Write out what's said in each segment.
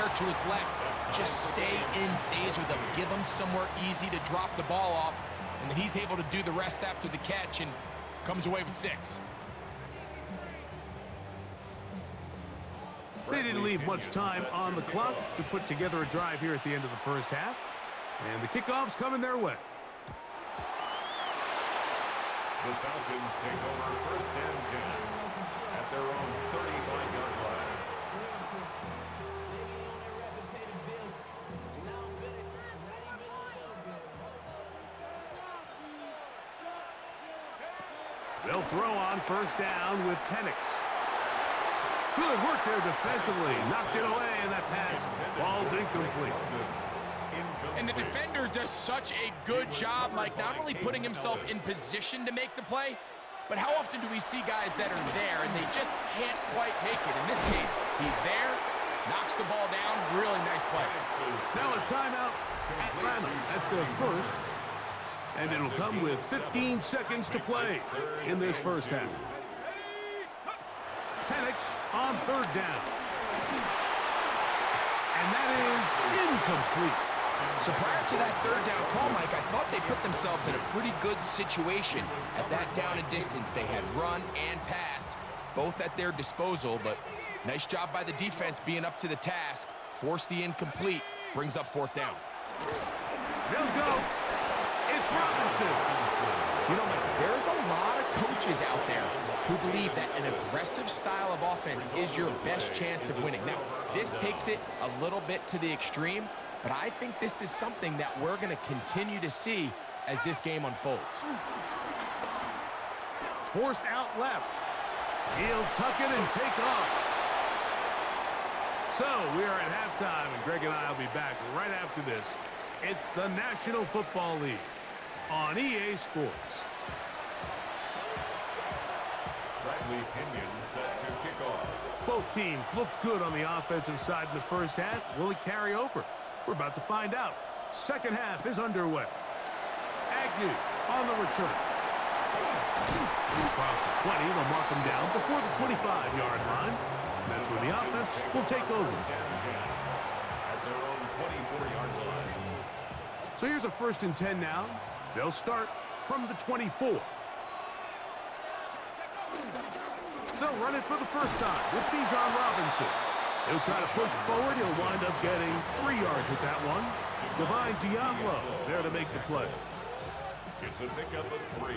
there to his left. Just stay in phase with him. Give him somewhere easy to drop the ball off, and then he's able to do the rest after the catch and comes away with 6. They didn't leave much time on the clock to put together a drive here at the end of the first half. And the kickoff's coming their way. The Falcons take over 1st and 10 at their own 35-yard line. They'll throw on 1st down with Penix. Good work there defensively. Knocked it away, and that pass falls incomplete. And the defender does such a good job, Mike, not only putting himself in position to make the play, but how often do we see guys that are there and they just can't quite make it? In this case, he's there, knocks the ball down. Really nice play. Now a timeout, Atlanta. That's their first. And it'll come with 15 seconds to play in this first half. Penix on 3rd down. And that is incomplete. So prior to that 3rd down call, Mike, I thought they put themselves in a pretty good situation at that down and distance. They had run and pass, both at their disposal, but nice job by the defense being up to the task. Force the incomplete, brings up 4th down. They'll go. It's Robinson. You know, Mike, there's a lot of coaches out there who believe that an aggressive style of offense is your best chance of winning. Now, this takes it a little bit to the extreme, but I think this is something that we're going to continue to see as this game unfolds. Forced out left. He'll tuck it and take off. So we are at halftime, and Greg and I will be back right after this. It's the National Football League on EA Sports. Bradley Pinion set to kick off. Both teams look good on the offensive side in the first half. Will it carry over? We're about to find out. Second half is underway. Agnew on the return. Across the 20, they'll mark him down before the 25-yard line. That's when the offense will take over. At their own 24-yard line. So here's a 1st and 10 now. They'll start from the 24. They'll run it for the first time with Bijan Robinson. He'll try to push forward. He'll wind up getting 3 yards with that one. Divine Diablo there to make the play. It's a pickup of 3.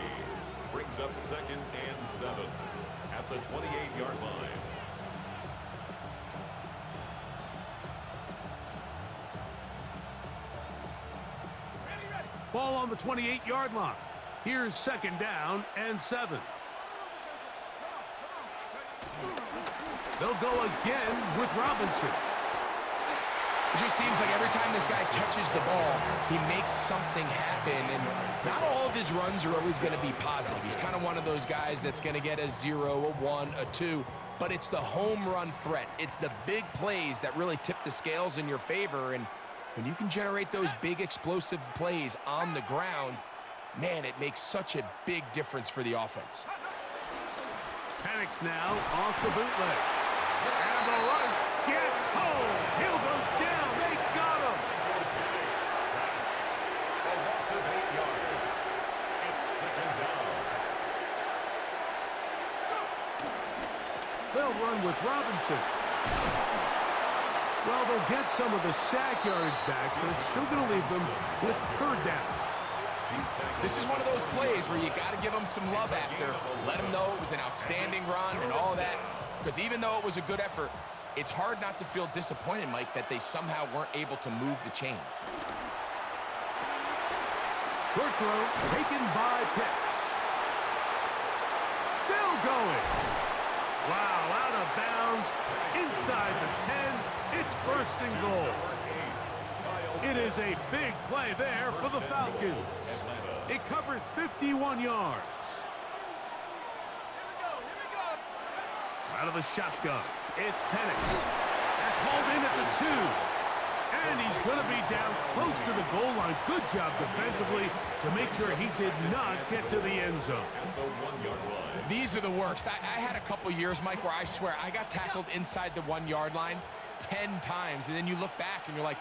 Brings up 2nd and 7 at the 28-yard line. Ball on the 28-yard line. Here's 2nd down and 7. They'll go again with Robinson. It just seems like every time this guy touches the ball, he makes something happen, and not all of his runs are always going to be positive. He's kind of one of those guys that's going to get a 0, a 1, a 2, but it's the home run threat. It's the big plays that really tip the scales in your favor, and when you can generate those big explosive plays on the ground, man, it makes such a big difference for the offense. Penix now off the bootleg. And the rush gets home. He'll go down. They got him. A loss of 8 yards. It's 2nd down. They'll run with Robinson. Well, they'll get some of the sack yardage back, but it's still going to leave them with 3rd down. This is one of those plays where you got to give them some love after. Let them know it was an outstanding run and all of that. Because even though it was a good effort, it's hard not to feel disappointed, Mike, that they somehow weren't able to move the chains. Short throw taken by Pitts. Still going. Wow, out of bounds. Inside the 10. It's 1st and goal. It is a big play there for the Falcons. It covers 51 yards. Out of the shotgun, it's Penix. That's hauled in at the 2. And he's going to be down close to the goal line. Good job defensively to make sure he did not get to the end zone. These are the worst. I had a couple years, Mike, where I swear I got tackled inside the 1-yard line. 10 times, and then you look back and you're like,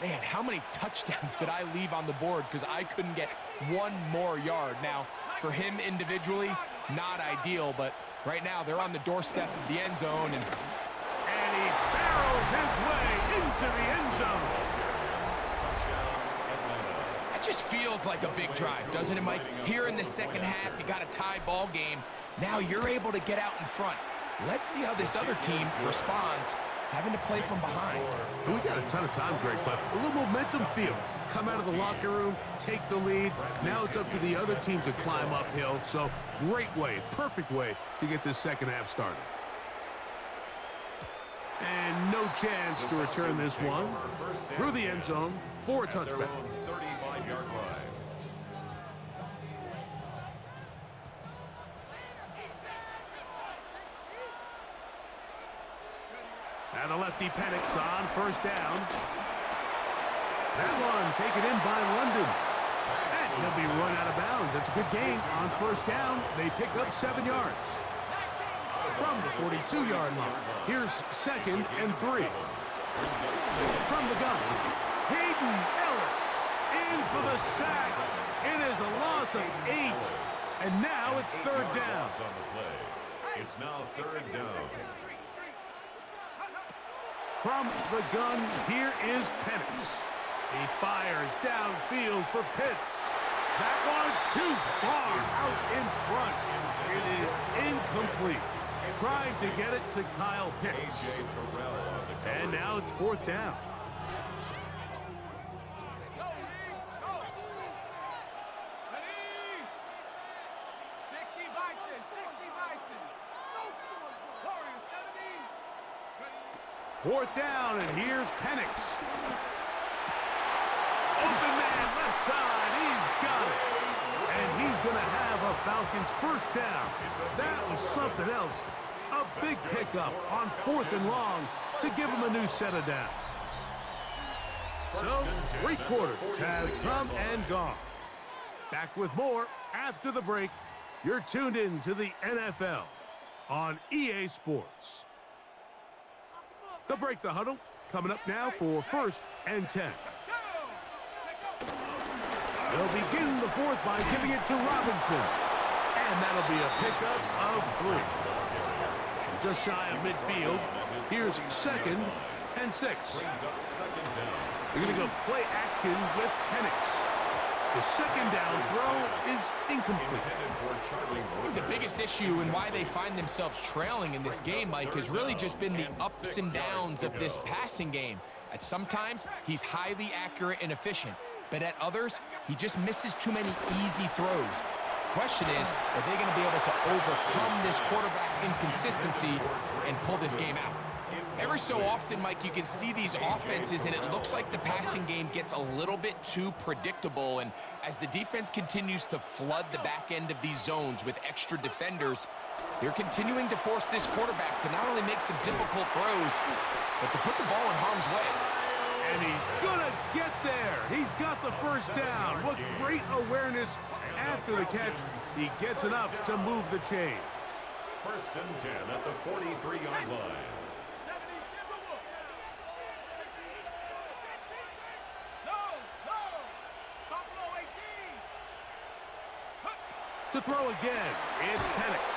man, how many touchdowns did I leave on the board because I couldn't get one more yard? Now, for him individually, not ideal, but right now they're on the doorstep of the end zone. And he barrels his way into the end zone. That just feels like a big drive, doesn't it, Mike? Here in the second half, you got a tie ball game. Now you're able to get out in front. Let's see how this other team responds, having to play from behind. We got a ton of time, Greg, but a little momentum feel. Come out of the locker room, take the lead. Now it's up to the other team to climb uphill. So great way, perfect way to get this second half started. And no chance to return this one. Through the end zone for a touchback. 35-yard line. And the lefty Penix on first down. That one taken in by London. And he'll be run out of bounds. That's a good gain on first down. They pick up 7 yards. From the 42-yard line. Here's 2nd and 3. From the gun. Hayden Ellis in for the sack. It is a loss of 8. And now it's 3rd down. It's now 3rd down. From the gun, here is Penix. He fires downfield for Pitts. That one too far out in front. It is incomplete. Trying to get it to Kyle Pitts. And now it's 4th down. Fourth down, and here's Penix. Open man, left side, he's got it. And he's going to have a Falcons first down. That was something else. A big pickup on 4th and long to give him a new set of downs. So, 3 quarters have come and gone. Back with more after the break. You're tuned in to the NFL on EA Sports. They'll break the huddle. Coming up now for 1st and 10. They'll begin the 4th by giving it to Robinson. And that'll be a pickup of 3. Just shy of midfield. Here's 2nd and 6. They're going to go play action with Penix. The 2nd down throw is incomplete. I think the biggest issue and why they find themselves trailing in this game, Mike, has really just been the ups and downs of this passing game. At sometimes, he's highly accurate and efficient, but at others, he just misses too many easy throws. Question is, are they going to be able to overcome this quarterback inconsistency and pull this game out? Every so often, Mike, you can see these offenses, and it looks like the passing game gets a little bit too predictable. And as the defense continues to flood the back end of these zones with extra defenders, they're continuing to force this quarterback to not only make some difficult throws, but to put the ball in harm's way. And he's going to get there. He's got the first down. What great awareness after the catch. He gets enough to move the chains. 1st and 10 at the 43-yard line. To throw again, it's Penix.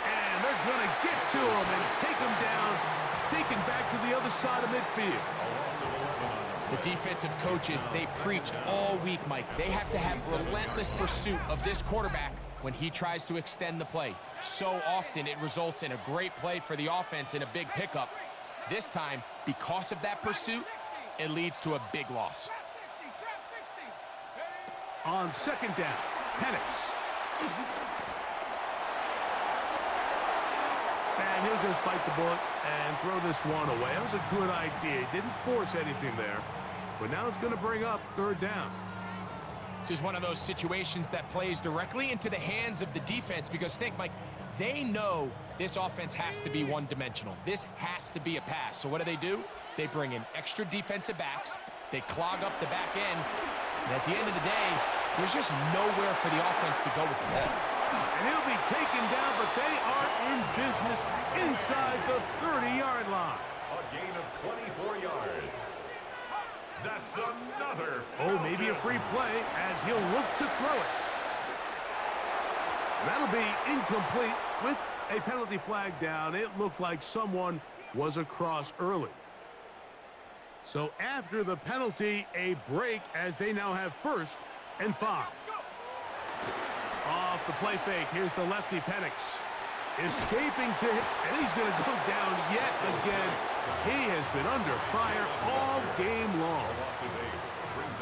And they're going to get to him and take him down, taken back to the other side of midfield. The defensive coaches, they preached all week, Mike. They have to have relentless pursuit of this quarterback when he tries to extend the play. So often it results in a great play for the offense and a big pickup. This time, because of that pursuit, it leads to a big loss. On 2nd down, Penix. And he'll just bite the bullet and throw this one away. That was a good idea. He didn't force anything there. But now it's going to bring up 3rd down. This is one of those situations that plays directly into the hands of the defense because think, Mike, they know this offense has to be one-dimensional. This has to be a pass. So what do? They bring in extra defensive backs. They clog up the back end. And at the end of the day, there's just nowhere for the offense to go with the ball. And he'll be taken down, but they are in business inside the 30-yard line. A gain of That's another. Oh, maybe a free play as he'll look to throw it. That'll be incomplete with a penalty flag down. It looked like someone was across early. So after the penalty, a break as they now have 1st and 5. Off the play fake, here's the lefty Penix. Escaping to him, and he's going to go down yet again. He has been under fire all game long.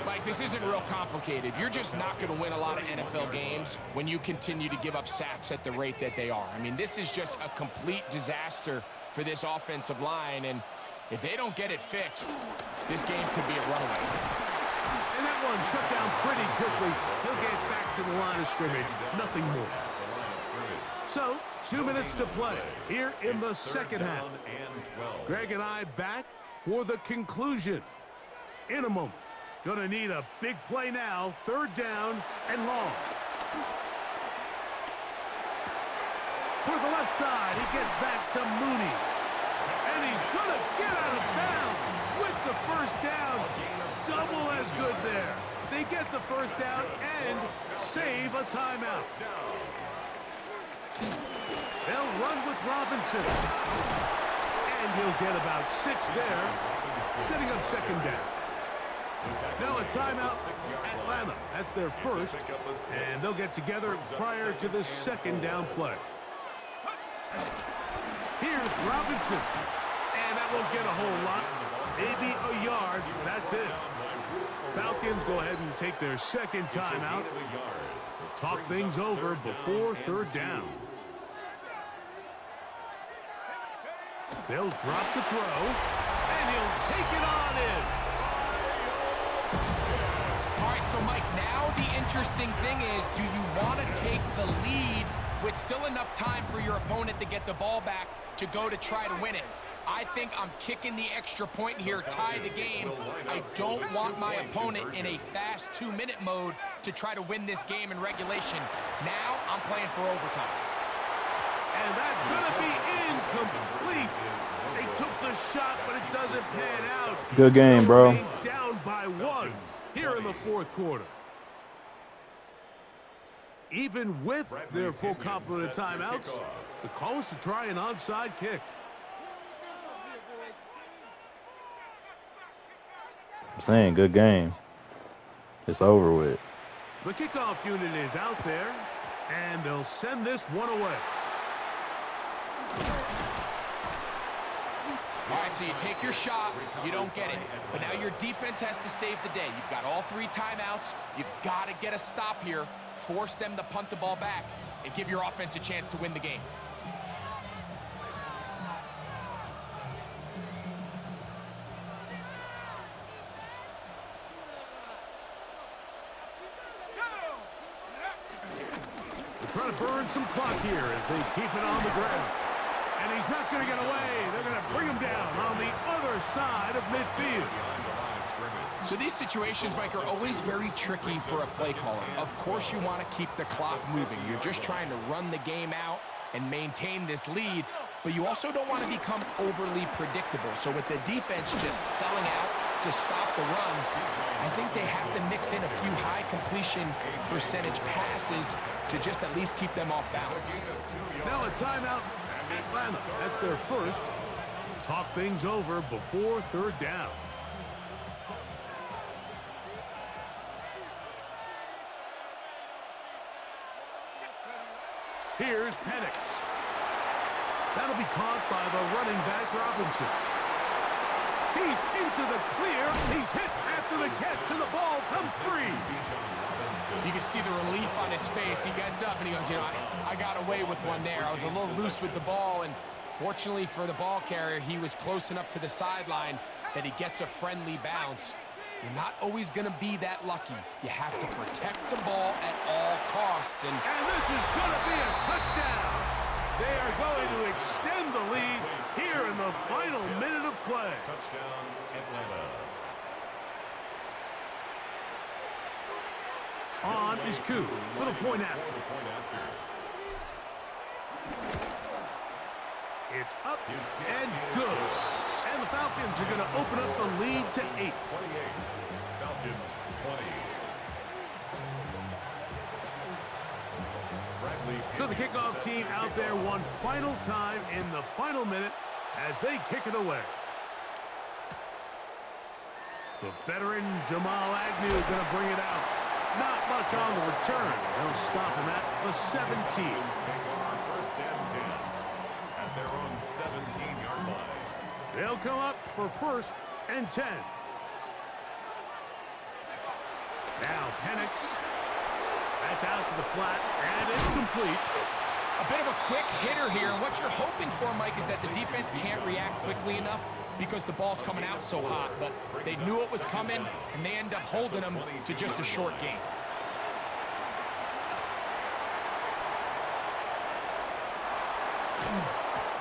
Mike, this isn't real complicated. You're just not going to win a lot of NFL games when you continue to give up sacks at the rate that they are. I mean, this is just a complete disaster for this offensive line, and if they don't get it fixed, this game could be a runaway. And that one shut down pretty quickly. He'll get back to the line of scrimmage. Nothing more. So, 2 minutes to play here in the second half. Greg and I back for the conclusion in a moment. Gonna need a big play now. 3rd down and long. For the left side, he gets back to Mooney. And he's gonna get out of bounds with the 1st down. Double as good there. They get the 1st down and save a timeout. They'll run with Robinson. And he'll get about 6 there, setting up 2nd down. Now a timeout, Atlanta. That's their 1st, and they'll get together prior to the 2nd down play. Here's Robinson, and that won't get a whole lot. Maybe a yard, that's it. Falcons go ahead and take their 2nd timeout. They'll talk things over before 3rd down. They'll drop to throw, and he'll take it on in. All right, so Mike, now the interesting thing is, do you want to take the lead with still enough time for your opponent to get the ball back to go to try to win it? I think I'm kicking the extra point here, tie the game. I don't want my opponent in a fast 2-minute mode to try to win this game in regulation. Now I'm playing for overtime. And that's going to be incomplete. They took the shot, but it doesn't pan out. Good game, bro. Down by 1 here in the 4th quarter. Even with their full complement of timeouts, the call is to try an onside kick. I'm saying good game. It's over with. The kickoff unit is out there, and they'll send this one away. All right, so you take your shot, you don't get it. But now your defense has to save the day. You've got all 3 timeouts. You've got to get a stop here, force them to punt the ball back, and give your offense a chance to win the game. They're trying to burn some clock here as they keep it on the ground. And he's not going to get away. They're going to bring him down on the other side of midfield. So these situations, Mike, are always very tricky for a play caller. Of course you want to keep the clock moving. You're just trying to run the game out and maintain this lead, but you also don't want to become overly predictable. So with the defense just selling out to stop the run, I think they have to mix in a few high completion percentage passes to just at least keep them off balance. Now a timeout. Atlanta, that's their 1st. Talk things over before 3rd down. Here's Penix. That'll be caught by the running back Robinson. He's into the clear. He's hit after the catch, and the ball comes free. You can see the relief on his face. He gets up and he goes, you know, I got away with one there. I was a little loose with the ball, and fortunately for the ball carrier, he was close enough to the sideline that he gets a friendly bounce. You're not always going to be that lucky. You have to protect the ball at all costs. And this is going to be a touchdown. They are going to extend the lead here in the final minute of play. Touchdown, Atlanta. On is Koo for the point after. It's up and good. And the Falcons are going to open up the lead to 8. 28. Falcons 20. So the kickoff team out there one final time in the final minute as they kick it away. The veteran Jamal Agnew going to bring it out. Not much on the return. They'll stop him at the 17. First and 10 at their own 17-yard line. They'll come up for first and 10. Now Penix. That's out to the flat, and it's complete. A bit of a quick hitter here. What you're hoping for, Mike, is that the defense can't react quickly enough because the ball's coming out so hot. But they knew it was coming, and they end up holding them to just a short gain.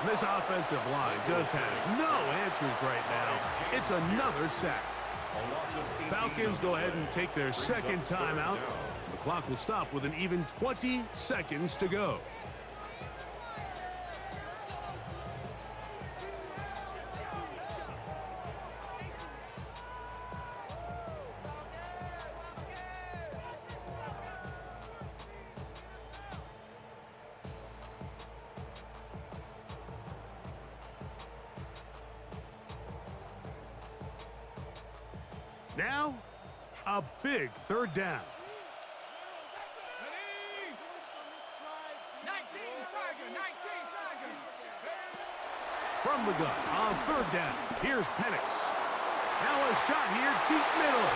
This offensive line just has no answers right now. It's another sack. Falcons go ahead and take their second timeout. The clock will stop with an even 20 seconds to go. Now, a big third down. From the gun on third down, here's Penix. Now a shot here, deep middle.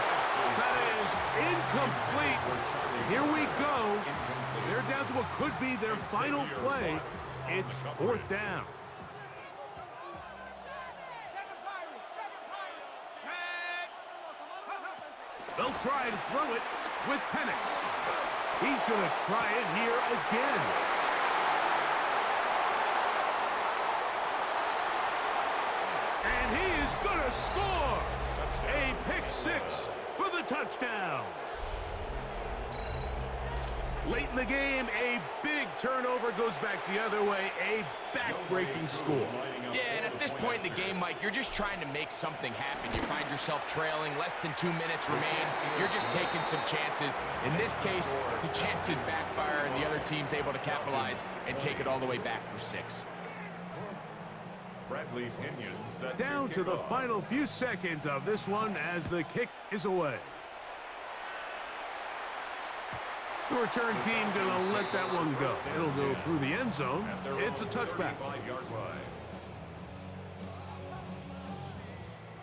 That is incomplete. Here we go. They're down to what could be their final play. It's fourth down. They'll try and throw it with Penix. He's going to try it here again. And he is going to score. A pick six for the touchdown. Late in the game, a big turnover goes back the other way. A back-breaking score. Yeah, and at this point in the game, Mike, you're just trying to make something happen. You find yourself trailing, less than 2 minutes remain. You're just taking some chances. In this case, the chances backfire, and the other team's able to capitalize and take it all the way back for 6. Bradley Pinion set Down to the final few seconds of this one as the kick is away. The return team going to let that one go. It'll go through the end zone. It's a touchback.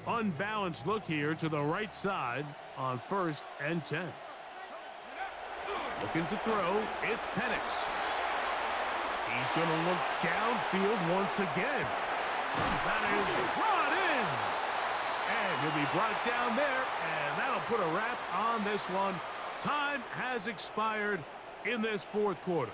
Unbalanced look here to the right side on first and 10. Looking to throw. It's Penix. He's going to look downfield once again. That is brought in. And he'll be brought down there, and that'll put a wrap on this one. Time has expired in this fourth quarter.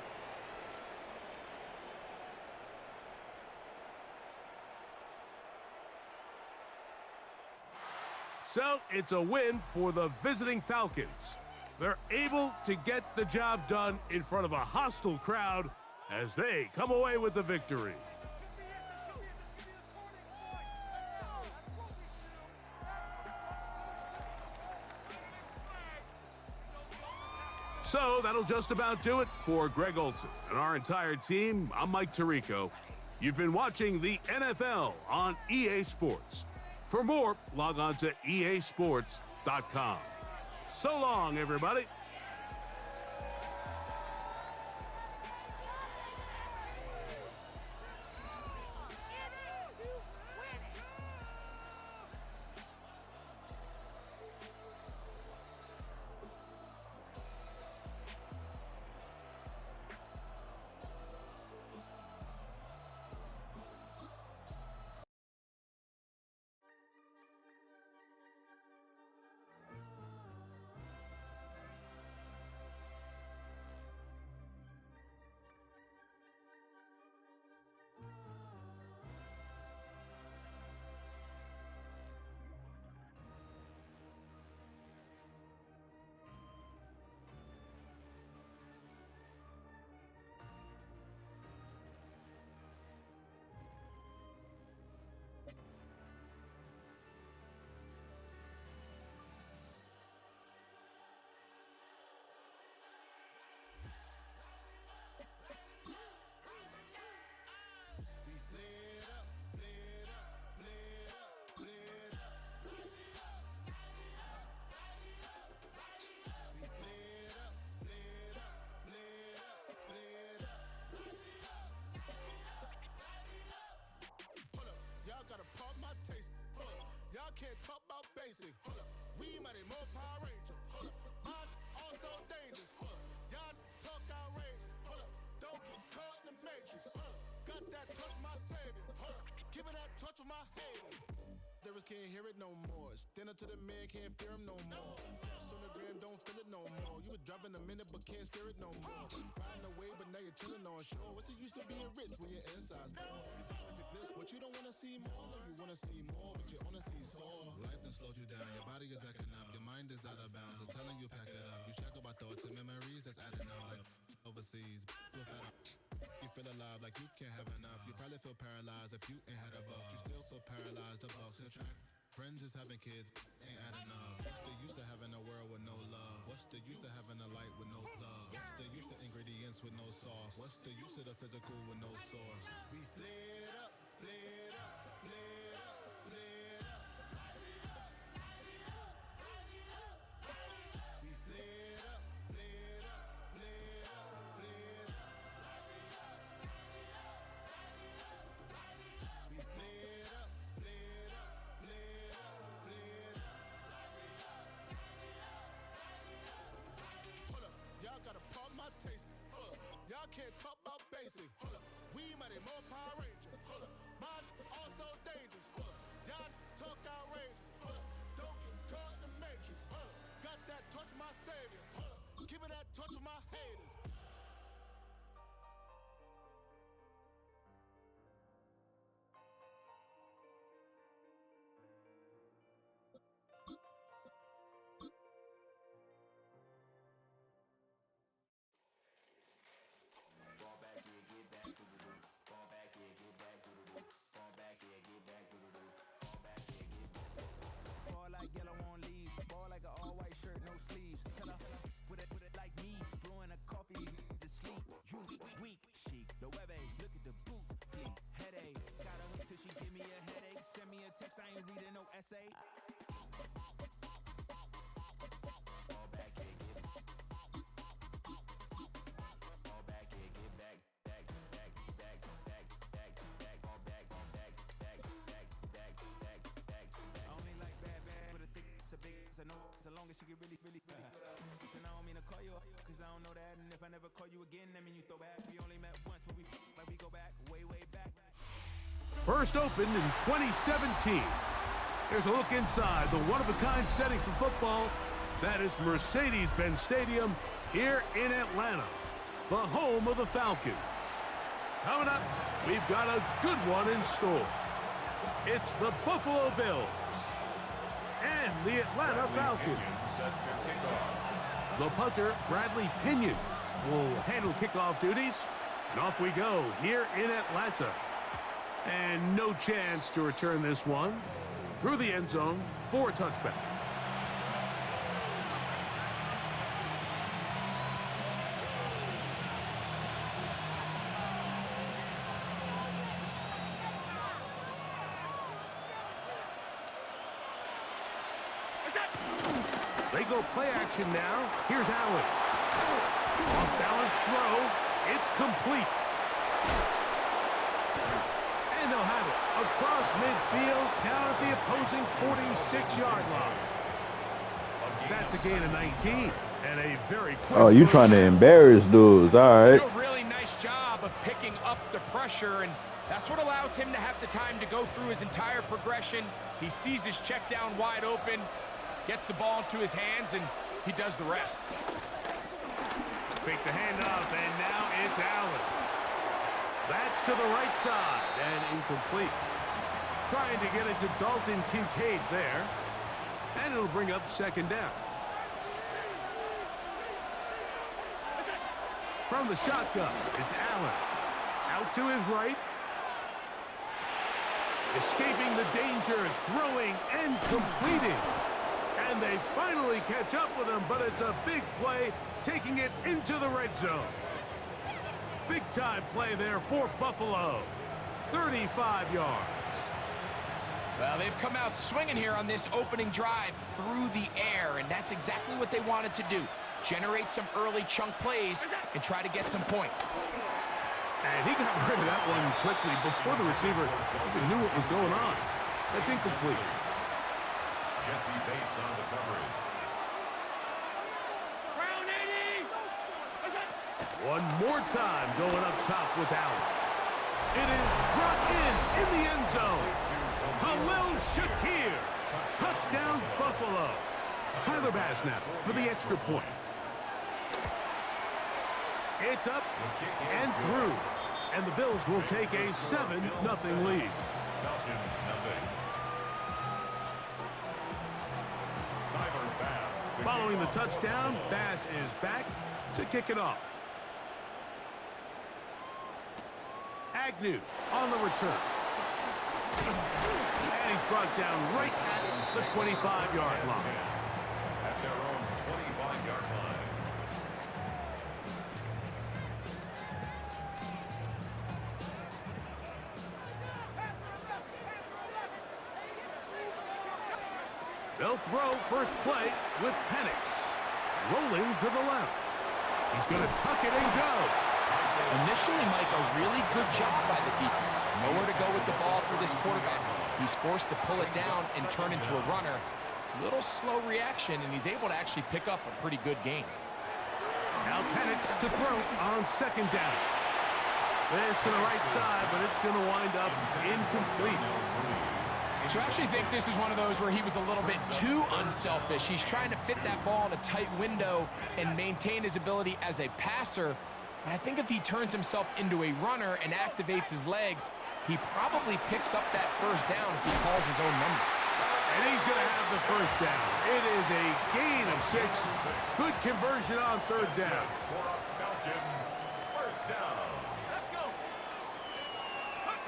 So it's a win for the visiting Falcons. They're able to get the job done in front of a hostile crowd as they come away with the victory. So that'll just about do it for Greg Olson and our entire team. I'm Mike Tirico. You've been watching the NFL on EA Sports. For more, log on to easports.com. So long, everybody. of my haters. There can't hear it no more. Stand up to the man, can't fear him no more. Sonogram don't feel it no more. You were driving a minute but can't steer it no more. Riding away but now you're chilling on shore. What's the use of being rich when your inside's poor? Is it this what you don't wanna see more? No, you wanna see more but you wanna see sore. Life done slowed you down. Your body is acting up. Your mind is out of bounds. It's telling you pack it up. You shackle by thoughts and memories that's adding up. Like overseas, feel fed up. You feel alive like you can't have enough. You probably feel paralyzed if you ain't had a buck. You still feel paralyzed, the box and track. Friends is having kids, ain't adding up. What's the use of having a world with no love? What's the use of having a light with no plug? What's the use of ingredients with no sauce? What's the use of the physical with no source? We flared up, flared up, flared up, flared up. Light it up, light it up, light it up, light it up. We flared up, flared up, flared up, flared up. Light it up, light it up, light it up, light it up. We flared up, flared up, flared up, flared up. Light it up, light it up, light it up, light it up. Hold up, y'all gotta pump my taste. Hold up, y'all can't talk about basic. Hold up, we mighty more Power Rangers. Hold up, mine also dangerous. Hold up, y'all talk outrageous. Hold up, don't get caught in the matrix. Hold up, got that touch of my savior. Hold up, keep it that touch of my haters. Ball like yellow on leaves, ball like an all-white shirt, no sleeves. Tell her, put it like me, blowing a coffee, he's asleep. You weak, chic, the web look at the boots, fleet, headache. Got a hook till she give me a headache. Send me a text, I ain't reading no essay. Ball back here, get ball back here, get back, back, back, back, back, back, back, ball back, back, back, back, back, back, back. I only like bad with a thick, it's a big, it's a no, as long as she can really put up. Listen, I don't mean to call you up, cause I don't know that, and if I never call you again, that mean you throw back. We only met once, but we like we go back, way, way back. First opened in 2017. Here's a look inside the one-of-a-kind setting for football. That is Mercedes-Benz Stadium here in Atlanta, the home of the Falcons. Coming up, we've got a good one in store. It's the Buffalo Bills and the Atlanta Falcons. The punter, Bradley Pinion, will handle kickoff duties. And off we go here in Atlanta. And no chance to return this one through the end zone for a touchback. They go play action now. Here's Allen. Off balance throw. It's complete. And they'll have it across midfield down at the opposing 46-yard line. That's a gain of 19 and a very quick. Oh, you trying to embarrass dudes. All right. Do a really nice job of picking up the pressure, and that's what allows him to have the time to go through his entire progression. He sees his check down wide open, gets the ball into his hands, and he does the rest. Fake the handoff, and now it's Allen. That's to the right side and incomplete. Trying to get it to Dalton Kincaid there, and it'll bring up second down. From the shotgun, it's Allen. Out to his right. Escaping the danger, throwing and completing. And they finally catch up with him, but it's a big play, taking it into the red zone. Big-time play there for Buffalo. 35 yards. Well, they've come out swinging here on this opening drive through the air, and that's exactly what they wanted to do. Generate some early chunk plays and try to get some points. And he got rid of that one quickly before the receiver even knew what was going on. That's incomplete. Jesse Bates on the coverage. One more time going up top with Allen. It is brought in the end zone. Khalil Shakir. Touchdown, Buffalo. Tyler Bass now for the extra point. It's up and through. And the Bills will take a 7-0 lead. Falcons nothing. Tyler Bass. Following the touchdown, Bass is back to kick it off. Agnew on the return. And he's brought down right at the 25-yard line. At their own 25-yard line. They'll throw first play with Penix. Rolling to the left. He's going to tuck it and go. Initially, Mike, a really good job by the defense. Nowhere to go with the ball for this quarterback. He's forced to pull it down and turn into a runner. Little slow reaction, and he's able to actually pick up a pretty good game. Now Penix to throw on second down. This to the right side, but it's going to wind up incomplete. So I actually think this is one of those where he was a little bit too unselfish. He's trying to fit that ball in a tight window and maintain his ability as a passer. But I think if he turns himself into a runner and activates his legs, he probably picks up that first down if he calls his own number. And he's going to have the first down. It is a gain of 6. Good conversion on third down. Falcons, first down. Let's go.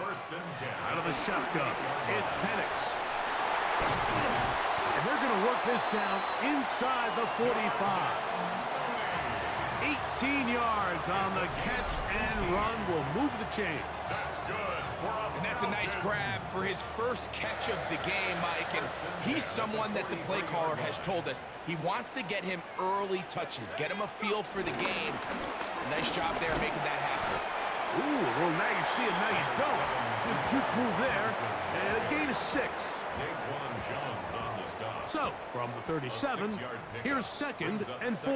First and 10. Out of the shotgun, it's Penix. And they're going to work this down inside the 45. 18 yards on the catch and run will move the chains. That's good. And that's a nice grab for his first catch of the game, Mike. And he's someone that the play caller has told us he wants to get him early touches, get him a feel for the game. Nice job there making that happen. Ooh, well, now you see it, now you don't. Good juke move there, and a gain of 6. Daquan Jones on the stop. So, from the 37, here's second and 4.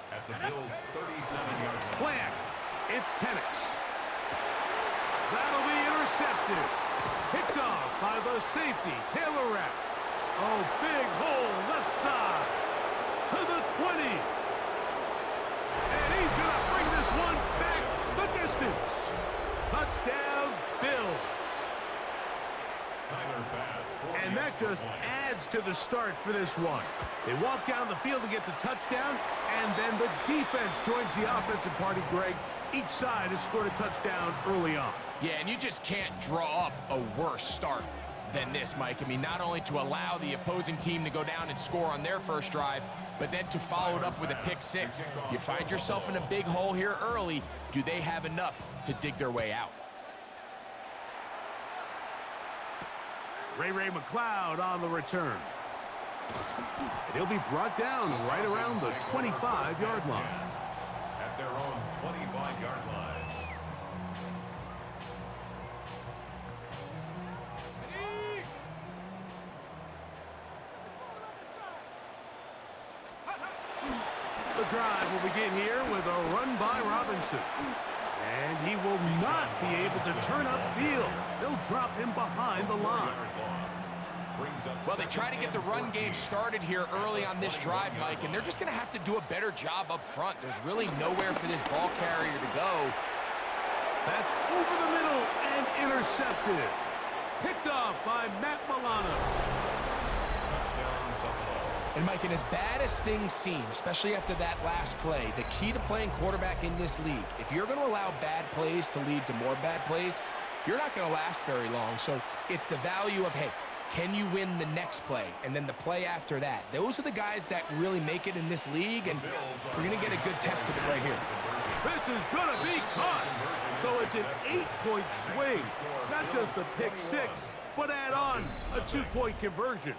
At the Bills' 37-yard line. Play action. It's Penix. That'll be intercepted. Picked off by the safety, Taylor Rapp. Oh, big hole left side to the 20. And he's going to bring this one back the distance. Touchdown, Bills. Tyler Bass. And that just adds to the start for this one. They walk down the field to get the touchdown, and then the defense joins the offensive party, Greg. Each side has scored a touchdown early on. Yeah, and you just can't draw up a worse start than this, Mike. I mean, not only to allow the opposing team to go down and score on their first drive, but then to follow it up with a pick 6. You find yourself in a big hole here early. Do they have enough to dig their way out? Ray McLeod on the return. And he'll be brought down right around the 25-yard line. At their own 25-yard line. The drive will begin here with a run by Robinson. And he will not be able to turn upfield. They'll drop him behind the line. Well, they try to get the run game started here early on this drive, Mike, and they're just going to have to do a better job up front. There's really nowhere for this ball carrier to go. That's over the middle and intercepted. Picked off by Matt Milano. And, Mike, and as bad as things seem, especially after that last play, the key to playing quarterback in this league, if you're going to allow bad plays to lead to more bad plays, you're not going to last very long. So it's the value of, hey, can you win the next play? And then the play after that. Those are the guys that really make it in this league, and we're going to get a good test of it right here. This is going to be caught. So it's an 8-point swing. Not just a pick 6, but add on a 2-point conversion.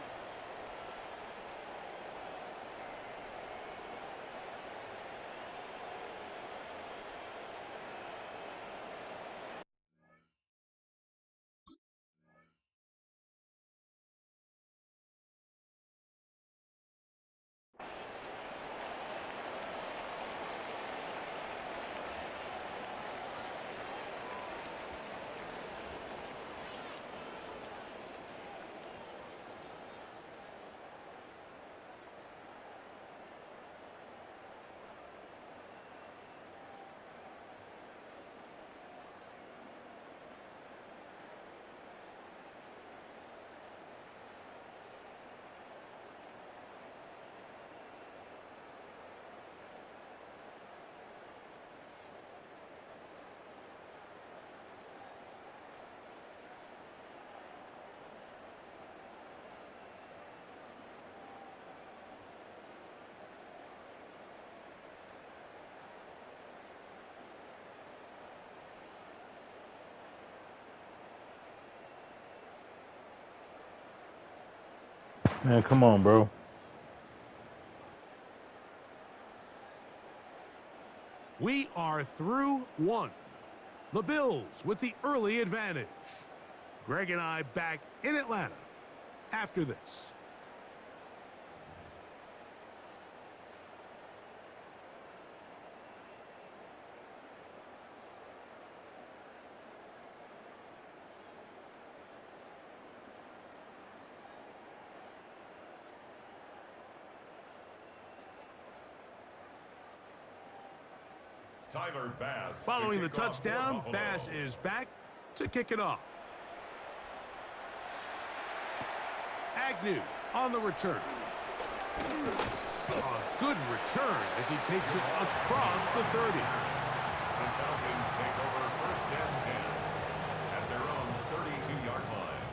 Man, come on, bro. We are through one. The Bills with the early advantage. Greg and I back in Atlanta after this. Tyler Bass. Following the touchdown, Bass is back to kick it off. Agnew on the return. A good return as he takes it across the 30. The Falcons take over first and 10 at their own 32-yard line.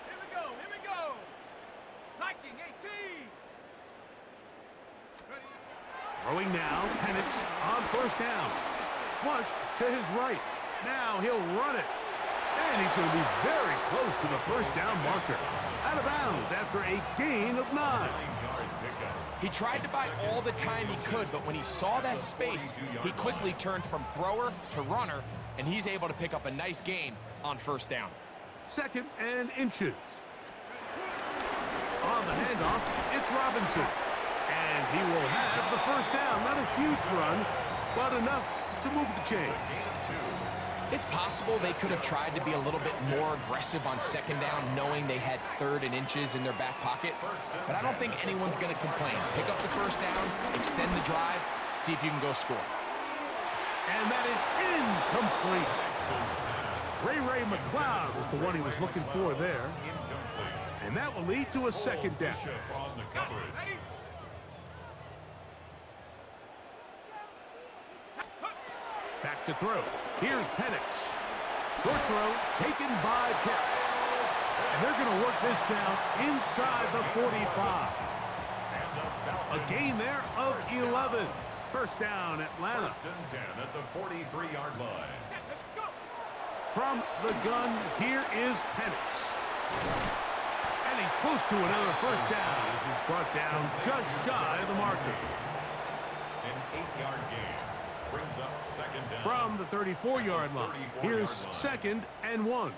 Here we go, here we go. Liking 18. Throwing now, Penix on first down. Flush to his right. Now he'll run it. And he's going to be very close to the first down marker. Out of bounds after a gain of 9. He tried to buy all the time he could, but when he saw that space, he quickly turned from thrower to runner, and he's able to pick up a nice gain on first down. 2nd and inches. On the handoff, it's Robinson. And he will have the first down. Not a huge run, but enough to move the chain. It's possible they could have tried to be a little bit more aggressive on 2nd down, knowing they had 3rd and inches in their back pocket. But I don't think anyone's going to complain. Pick up the first down, extend the drive, see if you can go score. And that is incomplete. Ray McLeod was the one he was looking for there. And that will lead to a 2nd down. Back to throw. Here's Penix. Short throw taken by Pitts. And they're going to work this down inside the 45. A gain there of 11. First down, Atlanta. First and 10 at the 43-yard line. From the gun, here is Penix. And he's close to another first down as he's brought down just shy of the marker. An 8-yard gain brings up 2nd down. From the 34-yard line, here's 2nd and 1.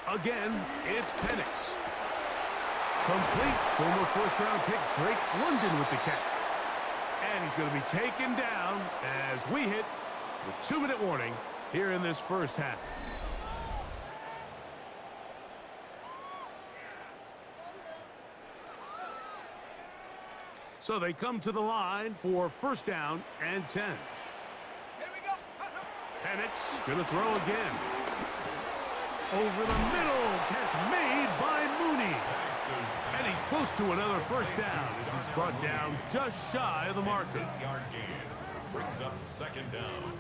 Again, it's Penix. Complete. Former first-round pick Drake London with the catch. And he's going to be taken down as we hit the 2-minute warning here in this first half. So they come to the line for first down and 10. Here we go. Penix going to throw again. Over the middle. Catch made by Mooney. And he's close to another first down as he's brought down just shy of the marker. 8-yard gain brings up 2nd down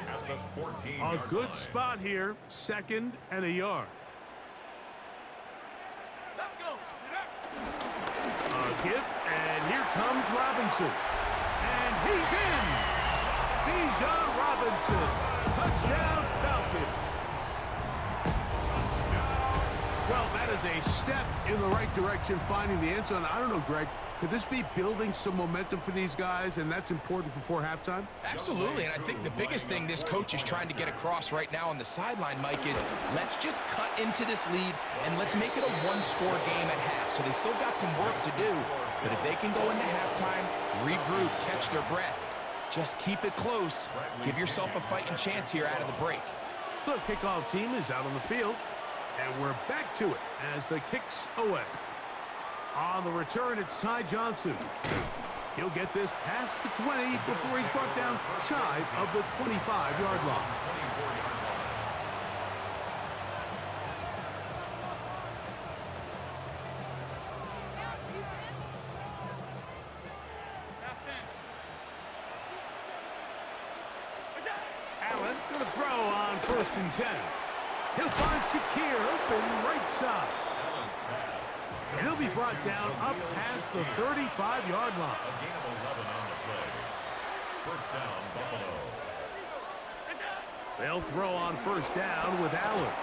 at the 14-yard A good line. spot here. 2nd and a yard. Let's go. A give, and here comes Robinson. And he's in. Bijan Robinson. Touchdown, Falcons. Well, that is a step in the right direction, finding the end zone. I don't know, Greg. Could this be building some momentum for these guys, and that's important before halftime? Absolutely, and I think the biggest thing this coach is trying to get across right now on the sideline, Mike, is let's just cut into this lead and let's make it a one-score game at half. So they still got some work to do, but if they can go into halftime, regroup, catch their breath, just keep it close, give yourself a fighting chance here out of the break. The kickoff team is out on the field, and we're back to it as the kick's away. On the return, it's Ty Johnson. He'll get this past the 20 before he's brought down shy of the 25-yard line. Allen going to throw on 1st and 10. He'll find Shakir open right side. And he'll be brought down up past the 35-yard line. A gain of 11 on the play. First down, Buffalo. They'll throw on first down with Allen.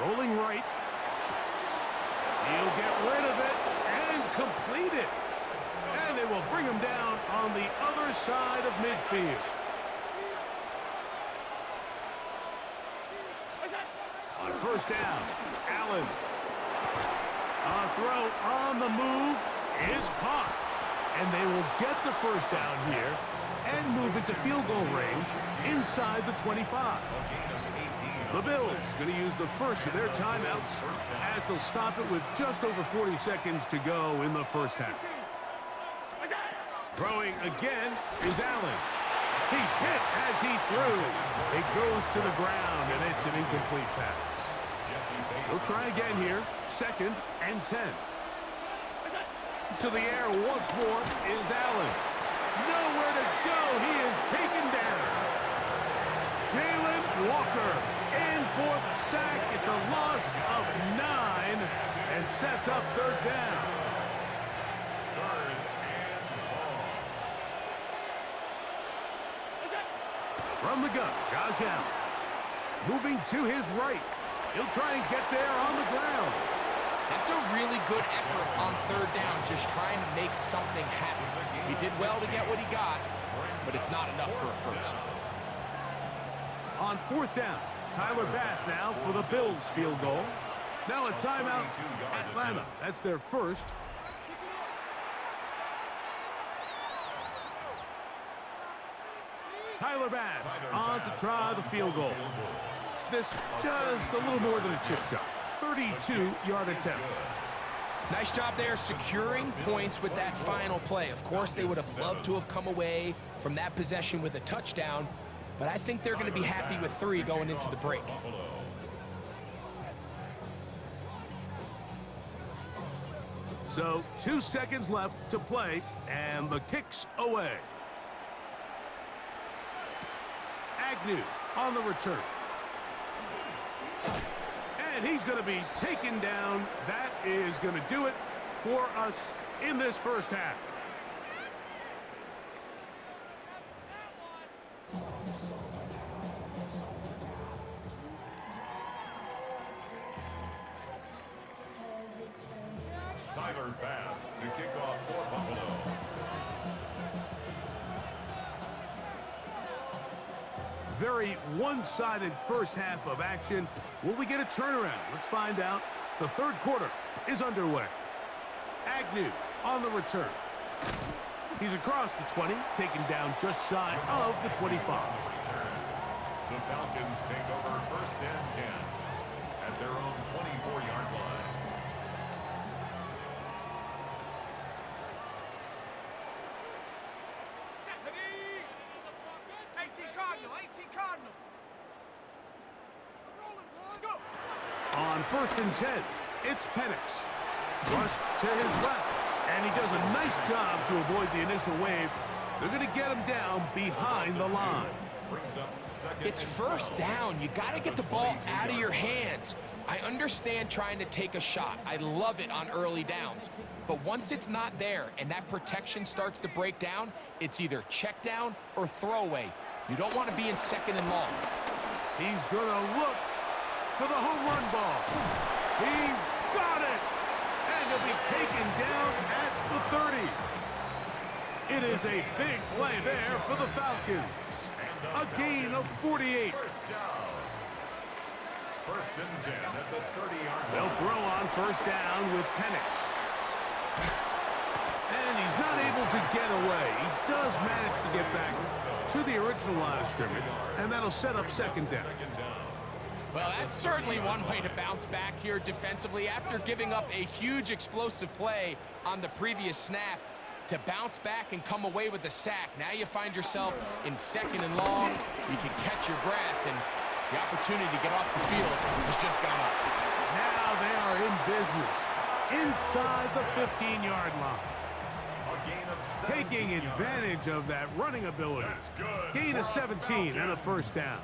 Rolling right. He'll get rid of it and complete it. And they will bring him down on the other side of midfield. On first down, Allen. A throw on the move is caught. And they will get the first down here and move into field goal range inside the 25. The Bills going to use the first of their timeouts as they'll stop it with just over 40 seconds to go in the first half. Throwing again is Allen. He's hit as he threw. It goes to the ground, and it's an incomplete pass. We'll try again here. 2nd and 10. To the air once more is Allen. Nowhere to go. He is taken down. Jalen Walker in for the sack. It's a loss of 9 and sets up 3rd down. From the gun, Josh Allen. Moving to his right. He'll try and get there on the ground. That's a really good effort on 3rd down, just trying to make something happen. He did well to get what he got, but it's not enough for a first. On 4th down, Tyler Bass now for the Bills field goal. Now a timeout, Atlanta. That's their first. Tyler Bass on to try the field goal. This just a little more than a chip shot. 32-yard attempt. Nice job there securing points with that final play. Of course, they would have loved to have come away from that possession with a touchdown, but I think they're going to be happy with 3 going into the break. So 2 seconds left to play, and the kick's away. Agnew on the return. And he's going to be taken down. That is going to do it for us in this first half. Tyler Bass to kick off for Buffalo. Very one-sided first half of action. Will we get a turnaround? Let's find out. The 3rd quarter is underway. Agnew on the return. He's across the 20, taken down just shy of the 25. The Falcons take over 1st and 10 at their own 24-yard line. On 1st and 10, it's Penix. Rushed to his left, and he does a nice job to avoid the initial wave. They're going to get him down behind the line. It's 1st down. You got to get the ball out of your hands. I understand trying to take a shot. I love it on early downs. But once it's not there and that protection starts to break down, it's either check down or throwaway. You don't want to be in 2nd and long. He's going to look for the home run ball. He's got it! And he'll be taken down at the 30. It is a big play there for the Falcons. A gain of 48. 1st and 10 at the 30-yard line. They'll throw on 1st down with Penix. And he's not able to get away. He does manage to get back to the original line of scrimmage, and that'll set up 2nd down. Well, that's certainly one way to bounce back here defensively after giving up a huge explosive play on the previous snap. To bounce back and come away with a sack. Now you find yourself in 2nd and long. You can catch your breath, and the opportunity to get off the field has just gone up. Now they are in business inside the 15-yard line. Taking advantage of that running ability. Gain of 17 and a 1st down.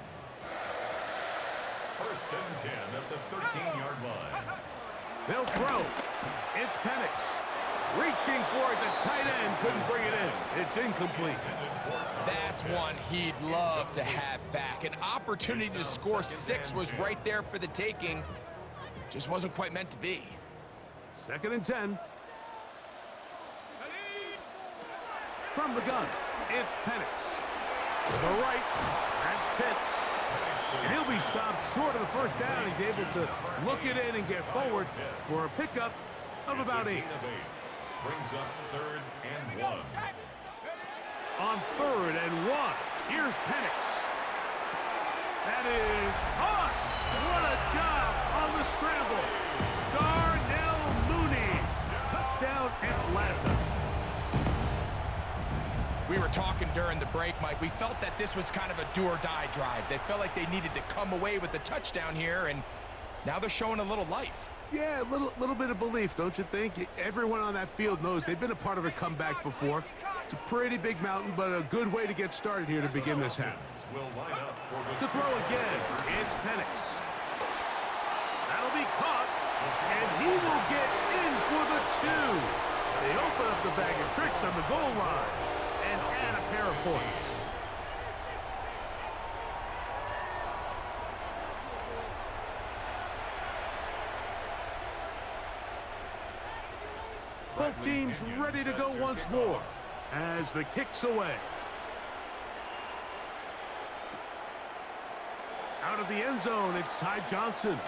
1st and 10 at the 13-yard line. They'll throw. It's Penix. Reaching for it, the tight end couldn't bring it in. It's incomplete. That's one he'd love to have back. An opportunity to score 6 was right there for the taking, Just wasn't quite meant to be. 2nd and 10. From the gun, it's Penix. To the right, that's Pitts. And he'll be stopped short of the first down. He's able to look it in and get forward for a pickup of about 8. Brings up 3rd and 1. On 3rd and 1, here's Penix. That is caught. What a job on the scramble. Darnell Mooney. Touchdown, Atlanta. We were talking during the break, Mike. We felt that this was kind of a do-or-die drive. They felt like they needed to come away with the touchdown here, and now they're showing a little life. Yeah, a little bit of belief, don't you think? Everyone on that field knows they've been a part of a comeback before. It's a pretty big mountain, but a good way to get started here to begin this half. To throw again, it's Penix. That'll be caught, and he will get in for the 2. They open up the bag of tricks on the goal line and add a pair of points. Both teams ready to go once more as the kick's away. Out of the end zone, it's Ty Johnson.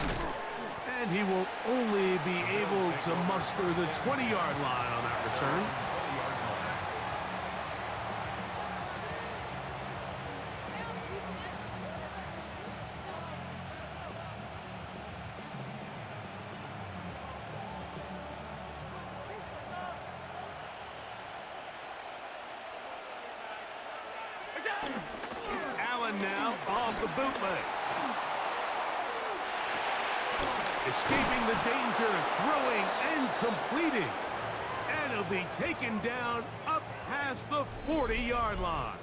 And he will only be able to muster the 20-yard line on that return. Allen now off the bootleg. Escaping the danger, throwing and completing. And he'll be taken down up past the 40-yard line.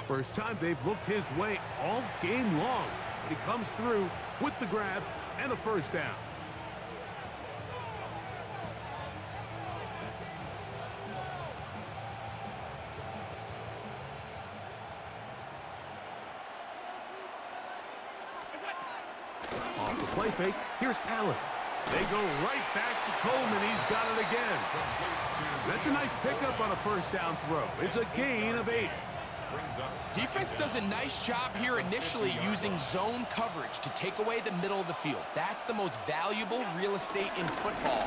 First time they've looked his way all game long. But he comes through with the grab and a first down. Off the play fake, here's Allen. They go right back to Coleman. He's got it again. That's a nice pickup on a first down throw. It's a gain of 8. Defense does a nice job here initially using zone coverage to take away the middle of the field. That's the most valuable real estate in football.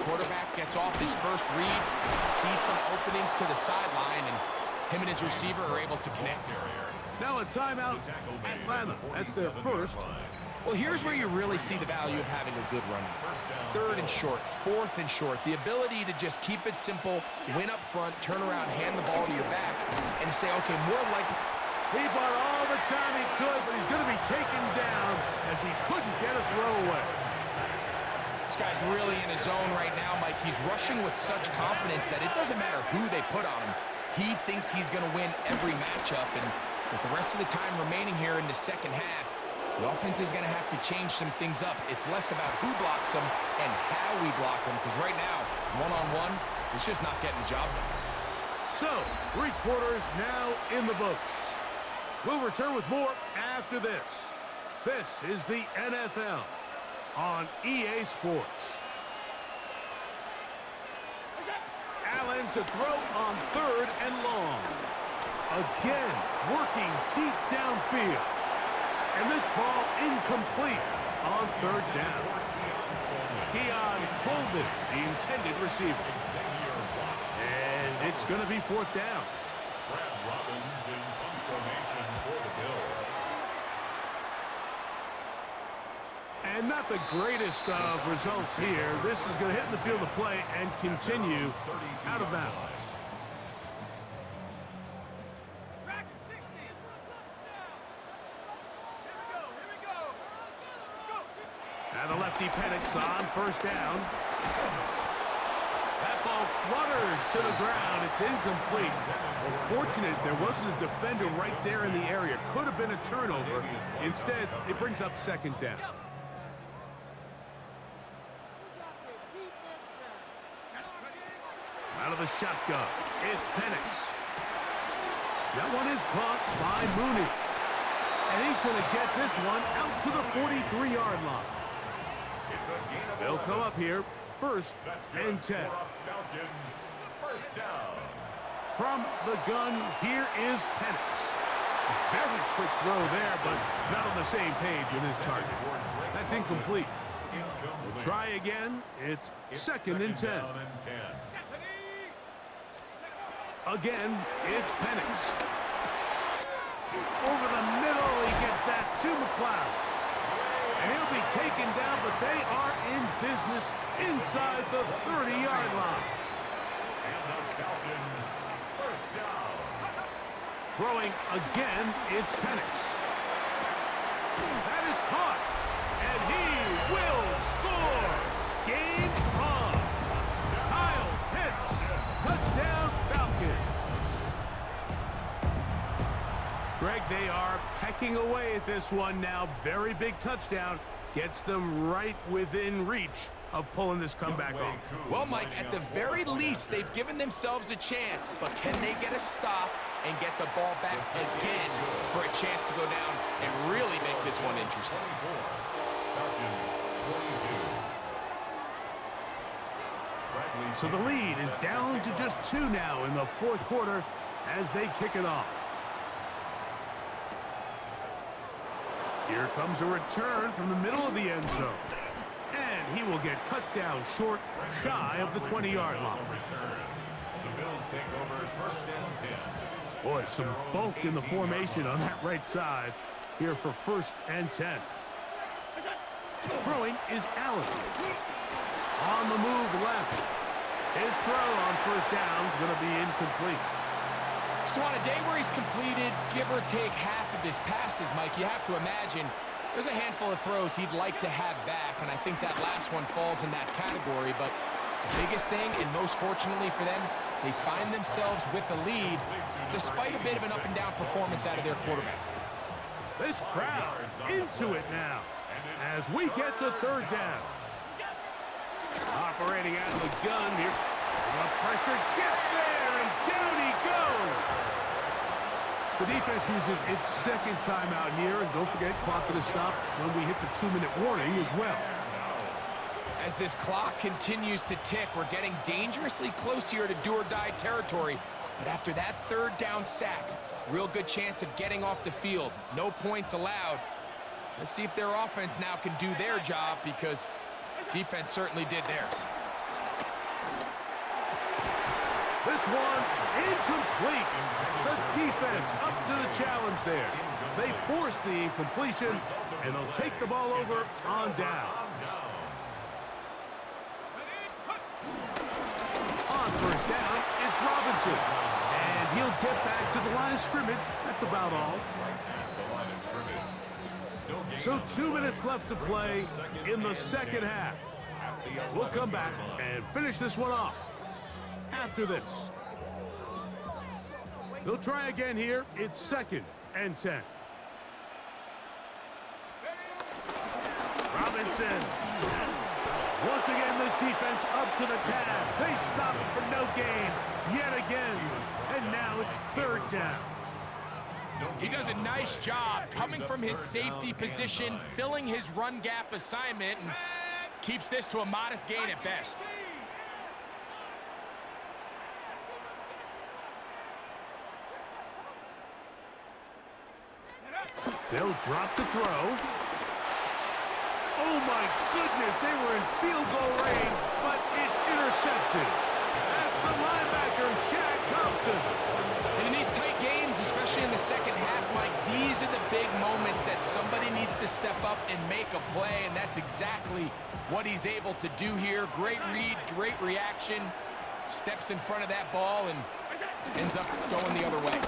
Quarterback gets off his first read, sees some openings to the sideline, and him and his receiver are able to connect. Now a timeout, Atlanta. That's their first. Well, here's where you really see the value of having a good run. 3rd and short, 4th and short. The ability to just keep it simple, win up front, turn around, hand the ball to your back, and say, okay, more like... He bought all the time he could, but he's going to be taken down as he couldn't get a throw away. This guy's really in his zone right now, Mike. He's rushing with such confidence that it doesn't matter who they put on him. He thinks he's going to win every matchup, and with the rest of the time remaining here in the second half, the offense is going to have to change some things up. It's less about who blocks them and how we block them, because right now, one-on-one, it's just not getting the job done. So, 3 quarters now in the books. We'll return with more after this. This is the NFL on EA Sports. Allen to throw on 3rd and long. Again, working deep downfield. And this ball incomplete on 3rd down. Keon Coleman, the intended receiver. And it's going to be 4th down. Brad Robbins in punt formation for the Bills. And not the greatest of results here. This is going to hit in the field of play and continue out of bounds. And the lefty Penix on 1st down. That ball flutters to the ground. It's incomplete. Unfortunate there wasn't a defender right there in the area. Could have been a turnover. Instead, it brings up 2nd down. Out of the shotgun, it's Penix. That one is caught by Mooney. And he's going to get this one out to the 43-yard line. It's a gain of They'll 11. come up here, first That's good. and 10. For a Falcons first down. From the gun, here is Penix. Very quick throw there, but not on the same page with his target. That's incomplete. We'll try again. It's second and 10. down and 10. Again, it's Penix. Over the middle, he gets that to McLeod. And he'll be taken down, but they are in business inside the 30-yard line. And the Falcons first down. Throwing again, it's Penix. That is caught, and he will score. Game on. Kyle Pitts, touchdown Falcons. Greg, they are pecking away at this one now. Very big touchdown. Gets them right within reach of pulling this comeback off. Well, Mike, at the very least, they've given themselves a chance, but can they get a stop and get the ball back again for a chance to go down and really make this one interesting? 24. Falcons 22. So the lead is down to just 2 now in the fourth quarter as they kick it off. Here comes a return from the middle of the end zone. And he will get cut down short, shy of the 20-yard line. The Bills take over first and 10. Boy, some bulk in the formation on that right side here for first and 10. Throwing is Allen. On the move left. His throw on first down is going to be incomplete. So on a day where he's completed, give or take half of his passes, Mike, you have to imagine there's a handful of throws he'd like to have back, and I think that last one falls in that category. But the biggest thing, and most fortunately for them, they find themselves with a lead despite a bit of an up-and-down performance out of their quarterback. This crowd into it now as we get to third down. Operating out of the gun here. The pressure gets there, and down he goes. The defense uses its second timeout here, and don't forget, clock to stop when we hit the 2-minute warning as well. As this clock continues to tick, we're getting dangerously close here to do-or-die territory. But after that third down sack, real good chance of getting off the field. No points allowed. Let's see if their offense now can do their job, because defense certainly did theirs. This one incomplete. The defense up to the challenge there. They force the incompletion, and they'll take the ball over on down. On first down, it's Robinson. And he'll get back to the line of scrimmage. That's about all. So 2 minutes left to play in the second half. We'll come back and finish this one off after this. They'll try again here. It's second and 10. Robinson. Once again, this defense up to the task. They stop it for no gain yet again. And now it's third down. He does a nice job coming from his safety position, filling his run gap assignment, and keeps this to a modest gain at best. They'll drop the throw. Oh my goodness, they were in field goal range, but it's intercepted. That's the linebacker, Shaq Thompson. And in these tight games, especially in the second half, Mike, these are the big moments that somebody needs to step up and make a play, and that's exactly what he's able to do here. Great read, great reaction, steps in front of that ball and ends up going the other way.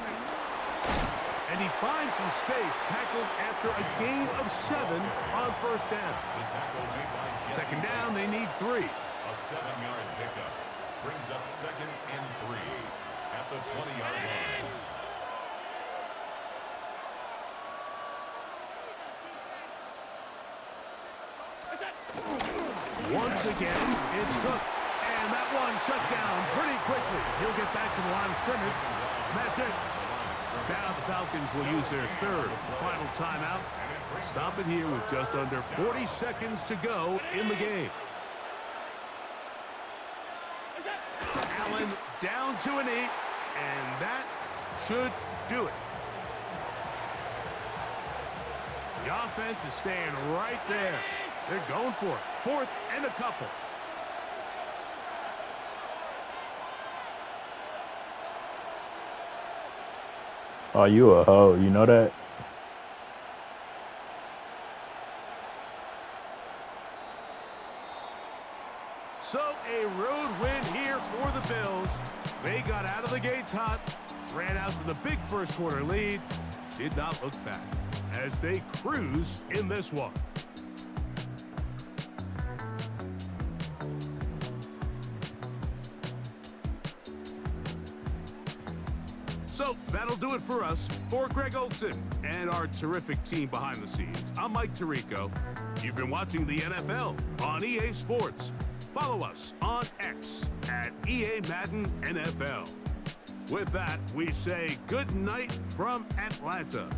And he finds some space, tackled after a gain of 7 on first down. Second down, they need 3. A 7-yard pickup brings up second and 3 at the 20-yard line. Once again, it's Cook. And that one shut down pretty quickly. He'll get back to the line of scrimmage. And that's it. Now the Falcons will use their third final timeout Stop it here with just under 40 seconds to go in the game. Allen down to an 8, and that should do it. The offense is staying right there. They're going for it. 4th and a couple. Oh, you a hoe. You know that? So a road win here for the Bills. They got out of the gates hot, ran out to the big first quarter lead, did not look back as they cruise in this one. So that'll do it for us. For Greg Olson and our terrific team behind the scenes, I'm Mike Tirico. You've been watching the NFL on EA Sports. Follow us on X at EA Madden NFL. With that, we say good night from Atlanta.